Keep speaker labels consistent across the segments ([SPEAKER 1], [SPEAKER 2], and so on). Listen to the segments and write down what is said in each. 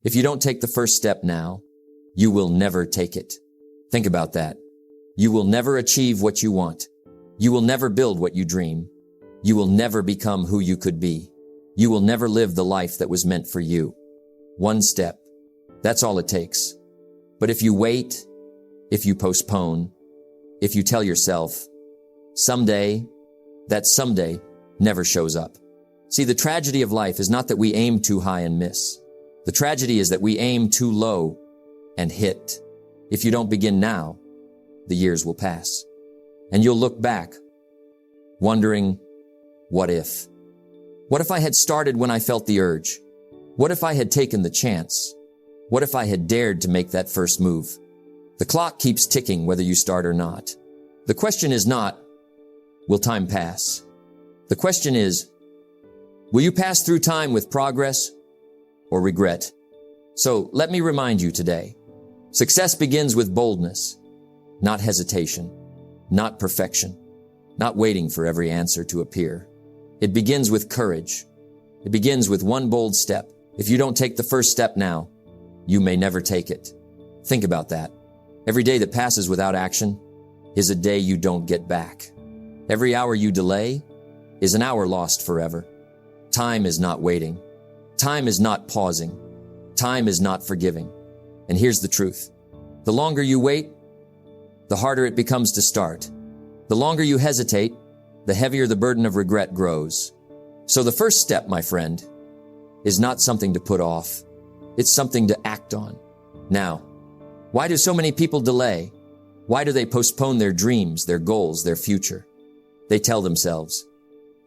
[SPEAKER 1] If you don't take the first step now, you will never take it. Think about that. You will never achieve what you want. You will never build what you dream. You will never become who you could be. You will never live the life that was meant for you. One step. That's all it takes. But if you wait, if you postpone, if you tell yourself, someday, that someday never shows up. See, the tragedy of life is not that we aim too high and miss. The tragedy is that we aim too low and hit. If you don't begin now, the years will pass. And you'll look back, wondering, what if? What if I had started when I felt the urge? What if I had taken the chance? What if I had dared to make that first move? The clock keeps ticking whether you start or not. The question is not, will time pass? The question is, will you pass through time with progress or regret? So let me remind you today, success begins with boldness, not hesitation, not perfection, not waiting for every answer to appear. It begins with courage. It begins with one bold step. If you don't take the first step now, you may never take it. Think about that. Every day that passes without action is a day you don't get back. Every hour you delay is an hour lost forever. Time is not waiting. Time is not pausing. Time is not forgiving. And here's the truth. The longer you wait, the harder it becomes to start. The longer you hesitate, the heavier the burden of regret grows. So the first step, my friend, is not something to put off. It's something to act on. Now, why do so many people delay? Why do they postpone their dreams, their goals, their future? They tell themselves,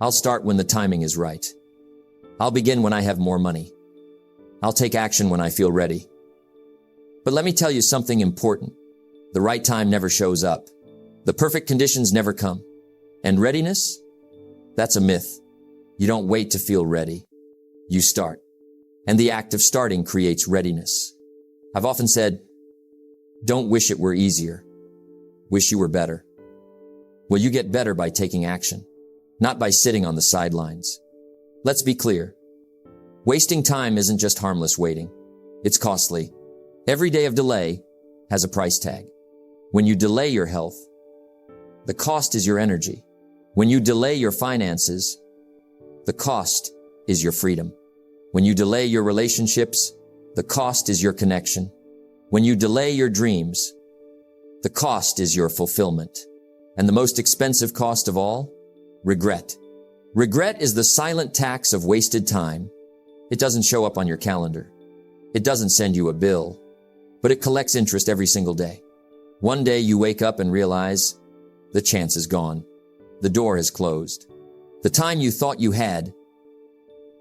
[SPEAKER 1] I'll start when the timing is right. I'll begin when I have more money. I'll take action when I feel ready. But let me tell you something important. The right time never shows up. The perfect conditions never come. And readiness? That's a myth. You don't wait to feel ready. You start. And the act of starting creates readiness. I've often said, don't wish it were easier. Wish you were better. Well, you get better by taking action, not by sitting on the sidelines. Let's be clear. Wasting time isn't just harmless waiting. It's costly. Every day of delay has a price tag. When you delay your health, the cost is your energy. When you delay your finances, the cost is your freedom. When you delay your relationships, the cost is your connection. When you delay your dreams, the cost is your fulfillment. And the most expensive cost of all? Regret. Regret is the silent tax of wasted time. It doesn't show up on your calendar. It doesn't send you a bill, but it collects interest every single day. One day you wake up and realize the chance is gone. The door is closed. The time you thought you had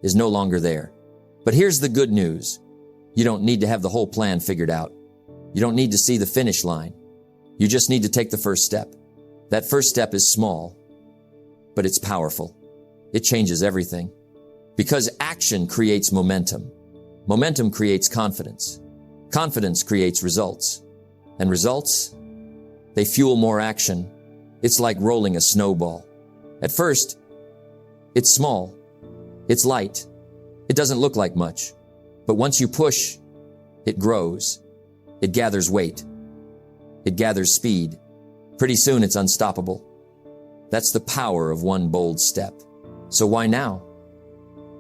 [SPEAKER 1] is no longer there. But here's the good news. You don't need to have the whole plan figured out. You don't need to see the finish line. You just need to take the first step. That first step is small, but it's powerful. It changes everything. Because action creates momentum. Momentum creates confidence. Confidence creates results. And results, they fuel more action. It's like rolling a snowball. At first, it's small. It's light. It doesn't look like much. But once you push, it grows. It gathers weight. It gathers speed. Pretty soon it's unstoppable. That's the power of one bold step. So why now?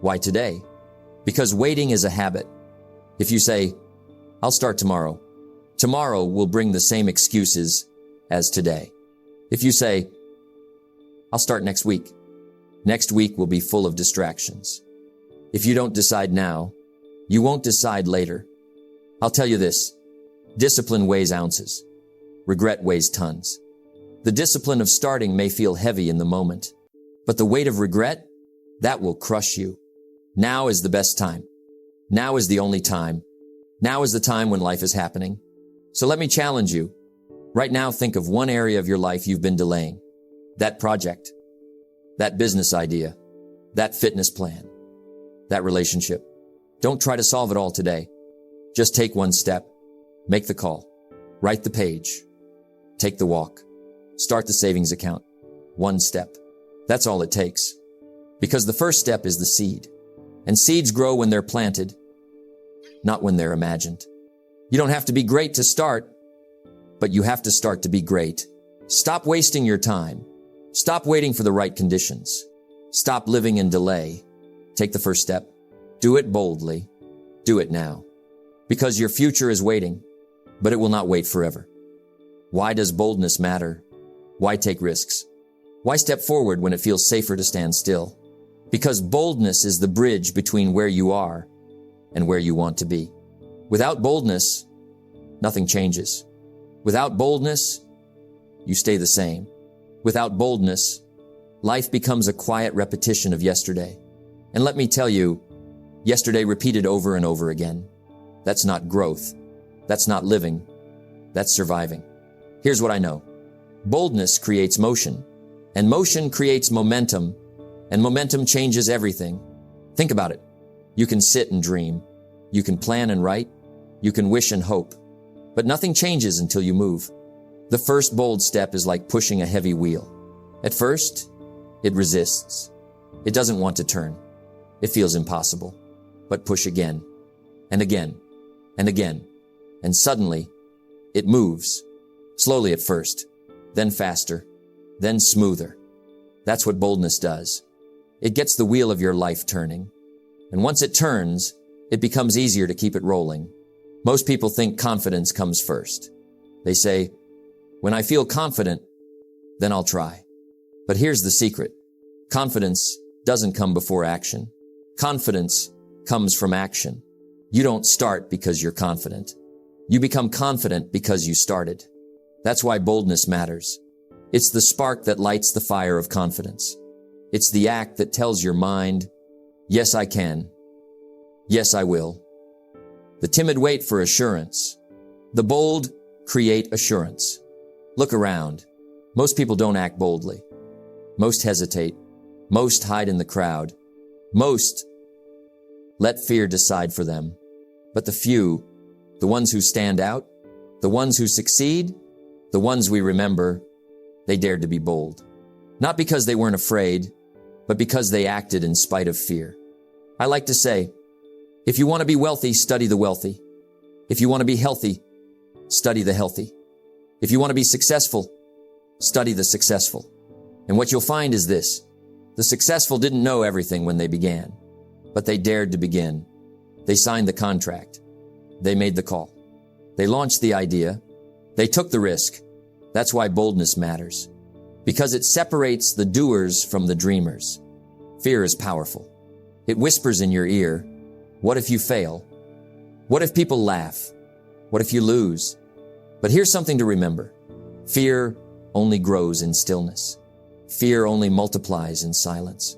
[SPEAKER 1] Why today? Because waiting is a habit. If you say, I'll start tomorrow, tomorrow will bring the same excuses as today. If you say, I'll start next week will be full of distractions. If you don't decide now, you won't decide later. I'll tell you this, discipline weighs ounces. Regret weighs tons. The discipline of starting may feel heavy in the moment, but the weight of regret, that will crush you. Now is the best time. Now is the only time. Now is the time when life is happening. So let me challenge you. Right now, think of one area of your life you've been delaying. That project, that business idea, that fitness plan, that relationship. Don't try to solve it all today. Just take one step. Make the call. Write the page. Take the walk. Start the savings account. One step. That's all it takes. Because the first step is the seed. And seeds grow when they're planted. not when they're imagined. You don't have to be great to start, but you have to start to be great. Stop wasting your time. Stop waiting for the right conditions. Stop living in delay. Take the first step. Do it boldly. Do it now. Because your future is waiting, but it will not wait forever. Why does boldness matter? Why take risks? Why step forward when it feels safer to stand still? Because boldness is the bridge between where you are and where you want to be. Without boldness, nothing changes. Without boldness, you stay the same. Without boldness, life becomes a quiet repetition of yesterday. And let me tell you, yesterday repeated over and over again. That's not growth. That's not living. That's surviving. Here's what I know. Boldness creates motion, and motion creates momentum, and momentum changes everything. Think about it. You can sit and dream. You can plan and write. You can wish and hope. But nothing changes until you move. The first bold step is like pushing a heavy wheel. At first, it resists. It doesn't want to turn. It feels impossible. But push again, and again, and again. And suddenly, it moves. Slowly at first, then faster, then smoother. That's what boldness does. It gets the wheel of your life turning. And once it turns, it becomes easier to keep it rolling. Most people think confidence comes first. They say, when I feel confident, then I'll try. But here's the secret. Confidence doesn't come before action. Confidence comes from action. You don't start because you're confident. You become confident because you started. That's why boldness matters. It's the spark that lights the fire of confidence. It's the act that tells your mind, yes, I can. Yes, I will. The timid wait for assurance. The bold create assurance. Look around. Most people don't act boldly. Most hesitate. Most hide in the crowd. Most let fear decide for them. But the few, the ones who stand out, the ones who succeed, the ones we remember, they dared to be bold. Not because they weren't afraid, but because they acted in spite of fear. I like to say, if you want to be wealthy, study the wealthy. If you want to be healthy, study the healthy. If you want to be successful, study the successful. And what you'll find is this. The successful didn't know everything when they began, but they dared to begin. They signed the contract. They made the call. They launched the idea. They took the risk. That's why boldness matters. Because it separates the doers from the dreamers. Fear is powerful. It whispers in your ear, what if you fail? What if people laugh? What if you lose? But here's something to remember. Fear only grows in stillness. Fear only multiplies in silence.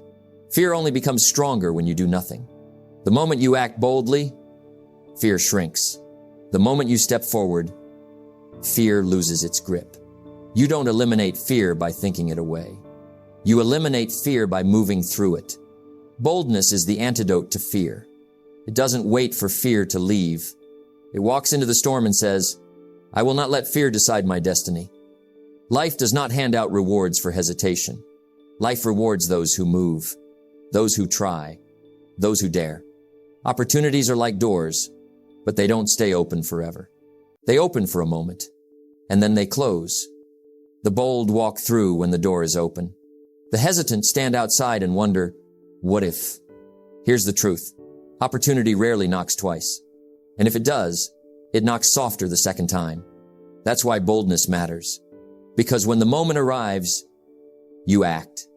[SPEAKER 1] Fear only becomes stronger when you do nothing. The moment you act boldly, fear shrinks. The moment you step forward, fear loses its grip. You don't eliminate fear by thinking it away. You eliminate fear by moving through it. Boldness is the antidote to fear. It doesn't wait for fear to leave. It walks into the storm and says, I will not let fear decide my destiny. Life does not hand out rewards for hesitation. Life rewards those who move, those who try, those who dare. Opportunities are like doors, but they don't stay open forever. They open for a moment, and then they close. The bold walk through when the door is open. The hesitant stand outside and wonder, what if? Here's the truth. Opportunity rarely knocks twice. And if it does, it knocks softer the second time. That's why boldness matters. Because when the moment arrives, you act.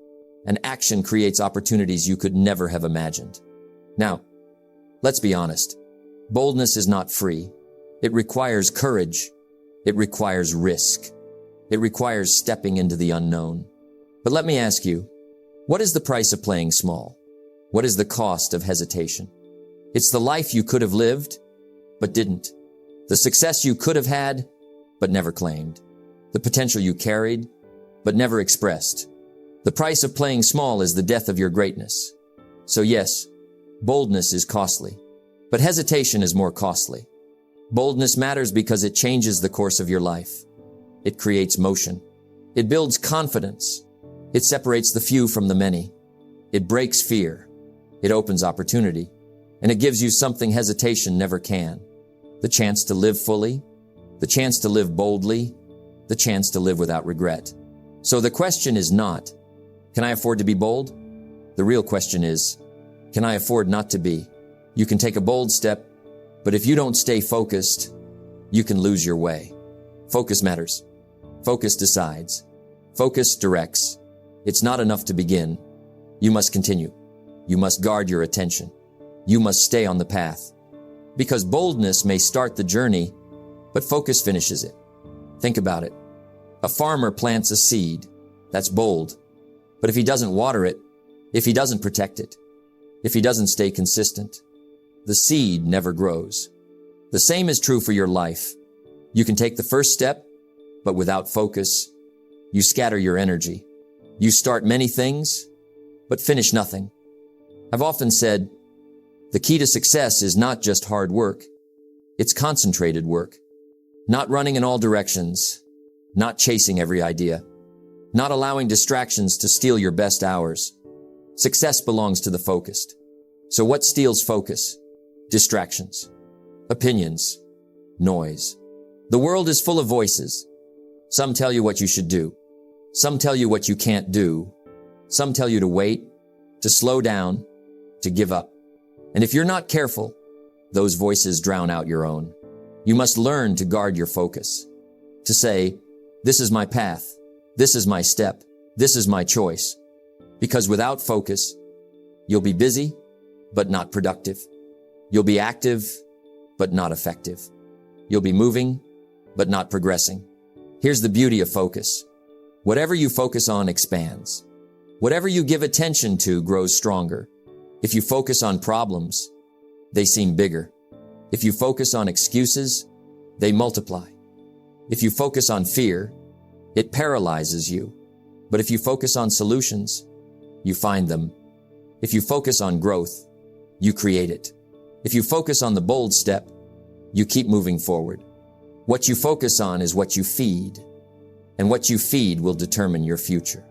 [SPEAKER 1] And action creates opportunities you could never have imagined. Now, let's be honest. Boldness is not free. It requires courage. It requires risk. It requires stepping into the unknown. But let me ask you, what is the price of playing small? What is the cost of hesitation? It's the life you could have lived, but didn't. The success you could have had, but never claimed. The potential you carried, but never expressed. The price of playing small is the death of your greatness. So yes, boldness is costly, but hesitation is more costly. Boldness matters because it changes the course of your life. It creates motion. It builds confidence. It separates the few from the many. It breaks fear. It opens opportunity. And it gives you something hesitation never can. The chance to live fully, the chance to live boldly, the chance to live without regret. So the question is not, can I afford to be bold? The real question is, can I afford not to be? You can take a bold step, but if you don't stay focused, you can lose your way. Focus matters. Focus decides. Focus directs. It's not enough to begin. You must continue. You must guard your attention. You must stay on the path. Because boldness may start the journey, but focus finishes it. Think about it. A farmer plants a seed. That's bold. But if he doesn't water it, if he doesn't protect it, if he doesn't stay consistent, the seed never grows. The same is true for your life. You can take the first step, but without focus, you scatter your energy. You start many things, but finish nothing. I've often said, the key to success is not just hard work. It's concentrated work. Not running in all directions, not chasing every idea, not allowing distractions to steal your best hours. Success belongs to the focused. So what steals focus? Distractions, opinions, noise. The world is full of voices. Some tell you what you should do. Some tell you what you can't do. Some tell you to wait, to slow down, to give up. And if you're not careful, those voices drown out your own. You must learn to guard your focus, to say, this is my path, this is my step, this is my choice. Because without focus, you'll be busy, but not productive. You'll be active, but not effective. You'll be moving, but not progressing. Here's the beauty of focus. Whatever you focus on expands. Whatever you give attention to grows stronger. If you focus on problems, they seem bigger. If you focus on excuses, they multiply. If you focus on fear, it paralyzes you. But if you focus on solutions, you find them. If you focus on growth, you create it. If you focus on the bold step, you keep moving forward. What you focus on is what you feed, and what you feed will determine your future.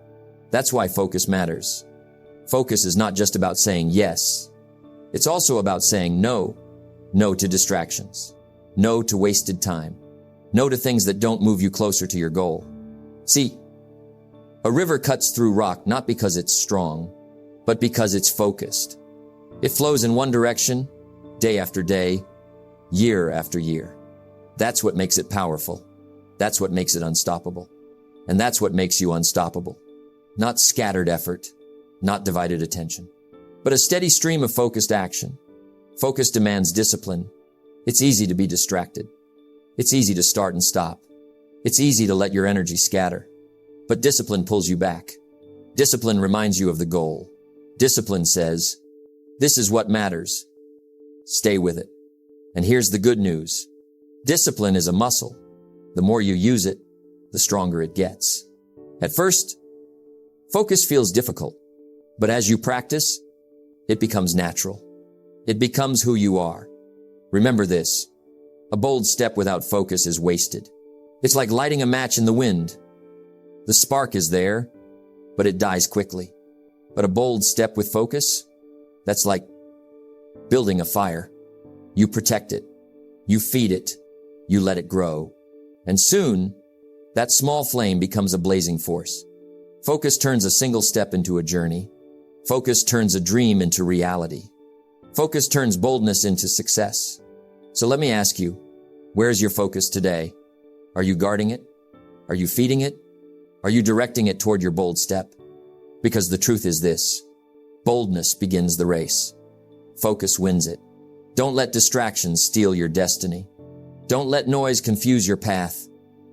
[SPEAKER 1] That's why focus matters. Focus is not just about saying yes. It's also about saying no. No to distractions. No to wasted time. No to things that don't move you closer to your goal. See, a river cuts through rock not because it's strong, but because it's focused. It flows in one direction, day after day, year after year. That's what makes it powerful. That's what makes it unstoppable. And that's what makes you unstoppable. Not scattered effort, not divided attention, but a steady stream of focused action. Focus demands discipline. It's easy to be distracted. It's easy to start and stop. It's easy to let your energy scatter. But discipline pulls you back. Discipline reminds you of the goal. Discipline says, this is what matters. Stay with it. And here's the good news. Discipline is a muscle. The more you use it, the stronger it gets. At first, focus feels difficult, but as you practice, it becomes natural. It becomes who you are. Remember this, a bold step without focus is wasted. It's like lighting a match in the wind. The spark is there, but it dies quickly. But a bold step with focus, that's like building a fire. You protect it, you feed it, you let it grow. And soon, that small flame becomes a blazing force. Focus turns a single step into a journey. Focus turns a dream into reality. Focus turns boldness into success. So let me ask you, where's your focus today? Are you guarding it? Are you feeding it? Are you directing it toward your bold step? Because the truth is this, boldness begins the race. Focus wins it. Don't let distractions steal your destiny. Don't let noise confuse your path.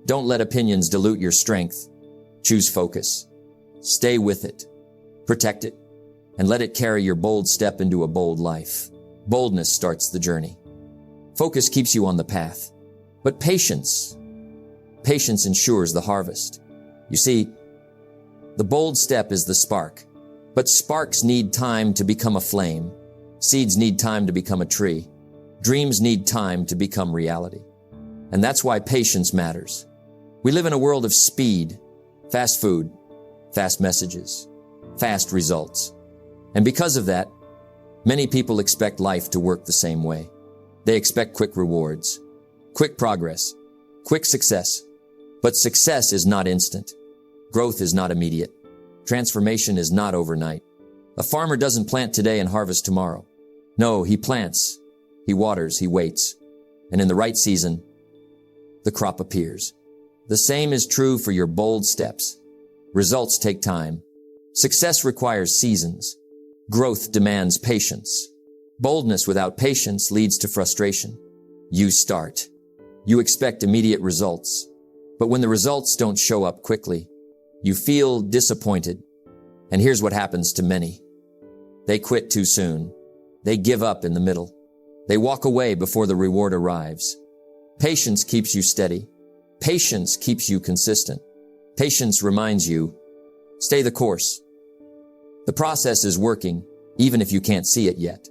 [SPEAKER 1] Don't let opinions dilute your strength. Choose focus. Stay with it. Protect it. And let it carry your bold step into a bold life. Boldness starts the journey. Focus keeps you on the path. But patience ensures the harvest. You see, the bold step is the spark. But sparks need time to become a flame. Seeds need time to become a tree. Dreams need time to become reality. And that's why patience matters. We live in a world of speed, fast food, fast messages, fast results. And because of that, Many people expect life to work the same way. They expect quick rewards, quick progress, quick success. But success is not instant. Growth is not immediate. Transformation is not overnight. A farmer doesn't plant today and harvest tomorrow. No, he plants, he waters, he waits. And in the right season, the crop appears. The same is true for your bold steps. Results take time. Success requires seasons. Growth demands patience. Boldness without patience leads to frustration. You start. You expect immediate results. But when the results don't show up quickly, you feel disappointed. And here's what happens to many. They quit too soon. They give up in the middle. They walk away before the reward arrives. Patience keeps you steady. Patience keeps you consistent. Patience reminds you, stay the course. The process is working, even if you can't see it yet.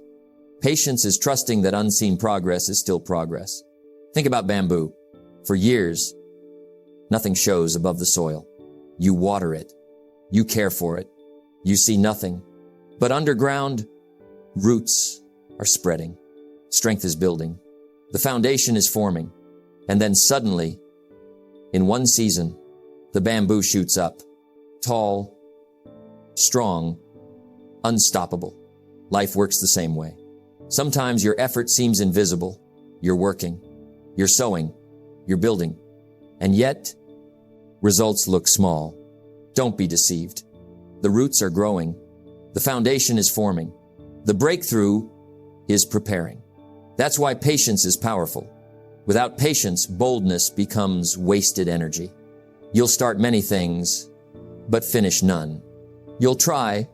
[SPEAKER 1] Patience is trusting that unseen progress is still progress. Think about bamboo. For years, nothing shows above the soil. You water it. You care for it. You see nothing. But underground, roots are spreading. Strength is building. The foundation is forming. And then suddenly, in one season, the bamboo shoots up. Tall, strong, unstoppable. Life works the same way. Sometimes your effort seems invisible. You're working. You're sowing. You're building. And yet, results look small. Don't be deceived. The roots are growing. The foundation is forming. The breakthrough is preparing. That's why patience is powerful. Without patience, boldness becomes wasted energy. You'll start many things, but finish none. You'll try,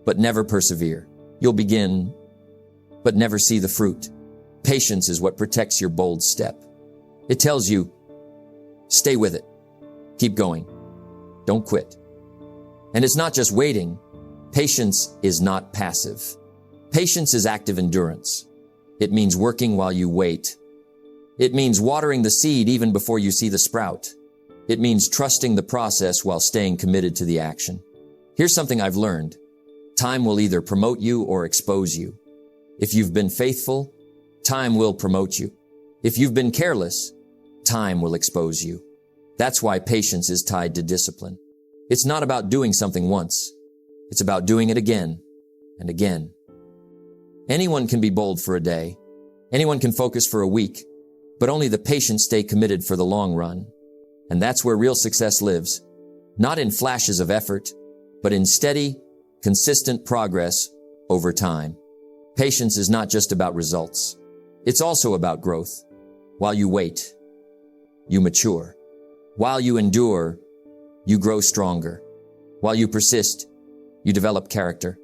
[SPEAKER 1] but never persevere. You'll begin, but never see the fruit. Patience is what protects your bold step. It tells you, stay with it. Keep going. Don't quit. And it's not just waiting. Patience is not passive. Patience is active endurance. It means working while you wait. It means watering the seed even before you see the sprout. It means trusting the process while staying committed to the action. Here's something I've learned. Time will either promote you or expose you. If you've been faithful, time will promote you. If you've been careless, time will expose you. That's why patience is tied to discipline. It's not about doing something once. It's about doing it again and again. Anyone can be bold for a day. Anyone can focus for a week, but only the patient stay committed for the long run. And that's where real success lives. Not in flashes of effort, but in steady, consistent progress over time. Patience is not just about results. It's also about growth. While you wait, you mature. While you endure, you grow stronger. While you persist, you develop character.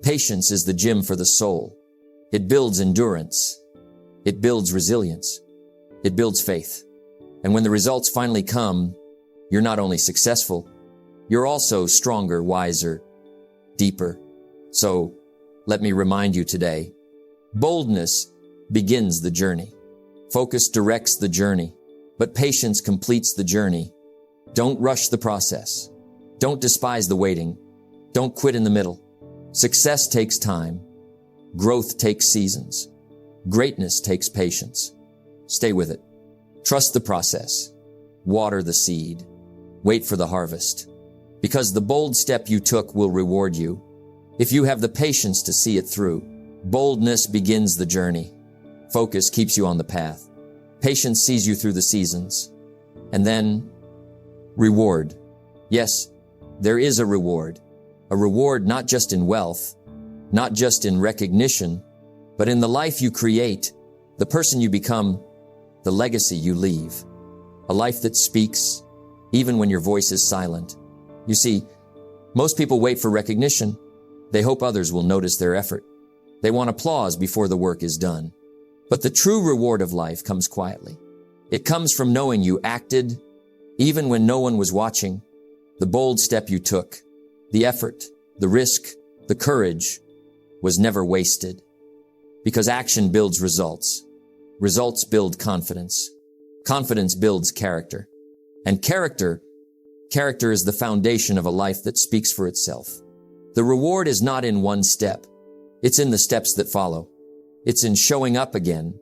[SPEAKER 1] Patience is the gym for the soul. It builds endurance. It builds resilience. It builds faith. And when the results finally come, you're not only successful, you're also stronger, wiser, deeper. So let me remind you today, boldness begins the journey. Focus directs the journey, but patience completes the journey. Don't rush the process. Don't despise the waiting. Don't quit in the middle. Success takes time. Growth takes seasons. Greatness takes patience. Stay with it. Trust the process. Water the seed. Wait for the harvest. Because the bold step you took will reward you. If you have the patience to see it through, boldness begins the journey. Focus keeps you on the path. Patience sees you through the seasons. And then, reward. Yes, there is a reward. A reward not just in wealth, not just in recognition, but in the life you create, the person you become, the legacy you leave. A life that speaks, even when your voice is silent. You see, most people wait for recognition. They hope others will notice their effort. They want applause before the work is done. But the true reward of life comes quietly. It comes from knowing you acted, even when no one was watching, the bold step you took, the effort, the risk, the courage was never wasted. Because action builds results. Results build confidence. Confidence builds character. And character is the foundation of a life that speaks for itself. The reward is not in one step. It's in the steps that follow. It's in showing up again.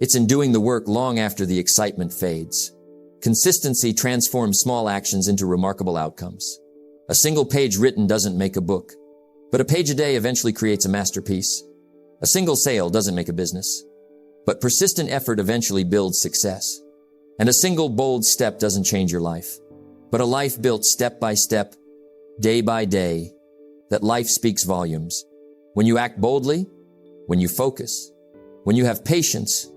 [SPEAKER 1] It's in doing the work long after the excitement fades. Consistency transforms small actions into remarkable outcomes. A single page written doesn't make a book, but a page a day eventually creates a masterpiece. A single sale doesn't make a business, but persistent effort eventually builds success. And a single bold step doesn't change your life, but a life built step by step, day by day. That life speaks volumes. When you act boldly, when you focus, when you have patience,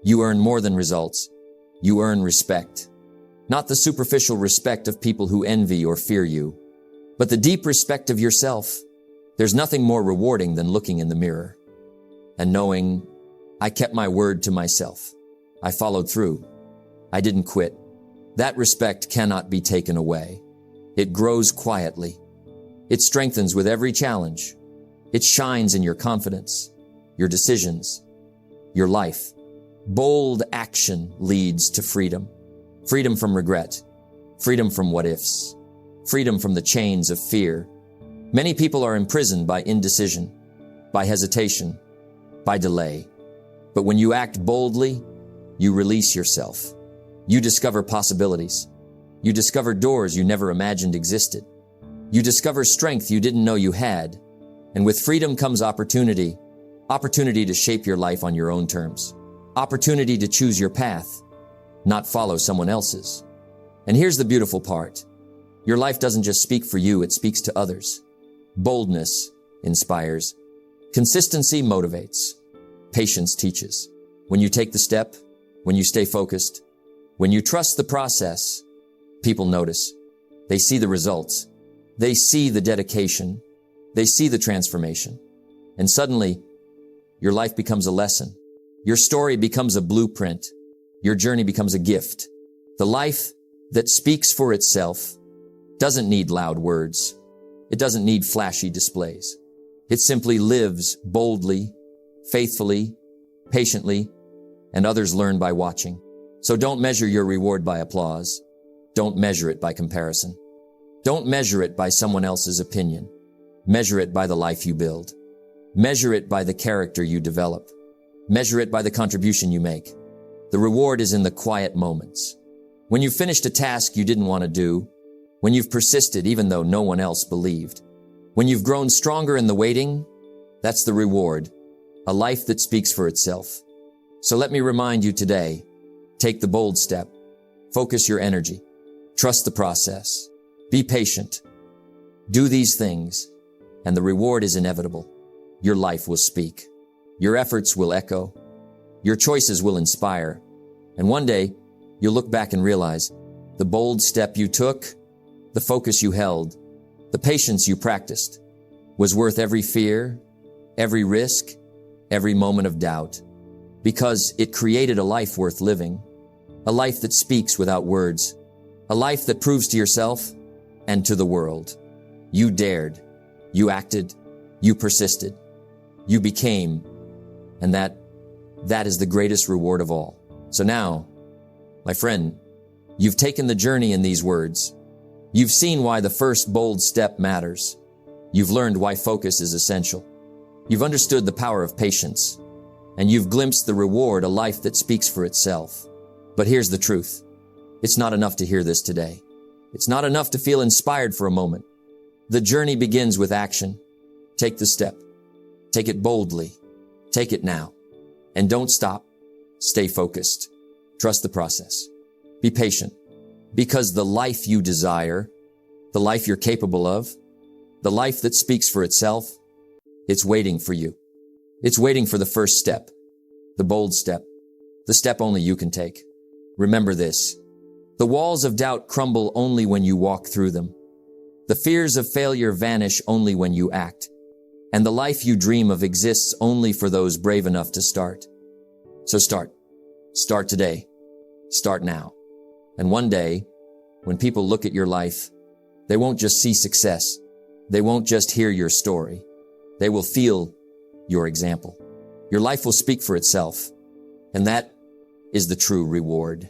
[SPEAKER 1] you earn more than results. You earn respect. Not the superficial respect of people who envy or fear you, but the deep respect of yourself. There's nothing more rewarding than looking in the mirror and knowing, I kept my word to myself. I followed through. I didn't quit. That respect cannot be taken away. It grows quietly. It strengthens with every challenge. It shines in your confidence, your decisions, your life. Bold action leads to freedom. Freedom from regret. Freedom from what-ifs. Freedom from the chains of fear. Many people are imprisoned by indecision, by hesitation, by delay. But when you act boldly, you release yourself. You discover possibilities. You discover doors you never imagined existed. You discover strength you didn't know you had. And with freedom comes opportunity. Opportunity to shape your life on your own terms. Opportunity to choose your path, not follow someone else's. And here's the beautiful part. Your life doesn't just speak for you, it speaks to others. Boldness inspires. Consistency motivates. Patience teaches. When you take the step, when you stay focused, when you trust the process, people notice. They see the results. They see the dedication. They see the transformation. And suddenly, your life becomes a lesson. Your story becomes a blueprint. Your journey becomes a gift. The life that speaks for itself doesn't need loud words. It doesn't need flashy displays. It simply lives boldly, faithfully, patiently, and others learn by watching. So don't measure your reward by applause. Don't measure it by comparison. Don't measure it by someone else's opinion. Measure it by the life you build. Measure it by the character you develop. Measure it by the contribution you make. The reward is in the quiet moments. When you've finished a task you didn't want to do. When you've persisted even though no one else believed. When you've grown stronger in the waiting, that's the reward. A life that speaks for itself. So let me remind you today, take the bold step. Focus your energy. Trust the process. Be patient. Do these things, and the reward is inevitable. Your life will speak. Your efforts will echo. Your choices will inspire. And one day, you'll look back and realize the bold step you took, the focus you held, the patience you practiced was worth every fear, every risk, every moment of doubt, because it created a life worth living, a life that speaks without words, a life that proves to yourself and to the world. You dared, you acted, you persisted, you became, and that is the greatest reward of all. So now, my friend, you've taken the journey in these words. You've seen why the first bold step matters. You've learned why focus is essential. You've understood the power of patience, and you've glimpsed the reward, a life that speaks for itself. But here's the truth. It's not enough to hear this today. It's not enough to feel inspired for a moment. The journey begins with action. Take the step. Take it boldly. Take it now. And don't stop. Stay focused. Trust the process. Be patient. Because the life you desire, the life you're capable of, the life that speaks for itself, it's waiting for you. It's waiting for the first step, the bold step, the step only you can take. Remember this. The walls of doubt crumble only when you walk through them. The fears of failure vanish only when you act. And the life you dream of exists only for those brave enough to start. So start. Start today. Start now. And one day, when people look at your life, they won't just see success. They won't just hear your story. They will feel your example. Your life will speak for itself. And that is the true reward.